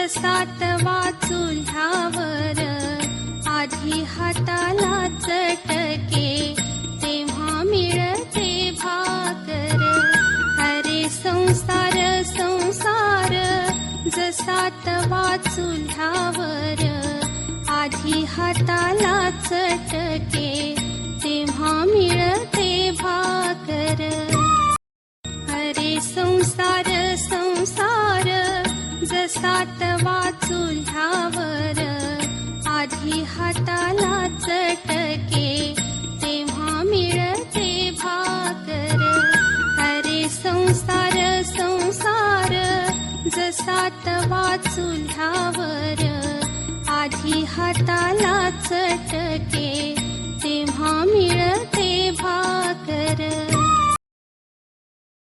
जसा तवा चुल्ह्यावर आधी हाताला चटके तेव्हा मिळते भाकर. अरे संसार संसार जसा तवा चुल्ह्यावर आधी हाताला चटके तेव्हा मिळते भाकर. अरे संसार संसार जसा तवा चुल्ह्यावर आधी हाताला चटके तेव्हा मिळते भाकर. अरे संसार संसार जसा तवा चुल्ह्यावर आधी हाताला चटके तेव्हा मिळते भाकर.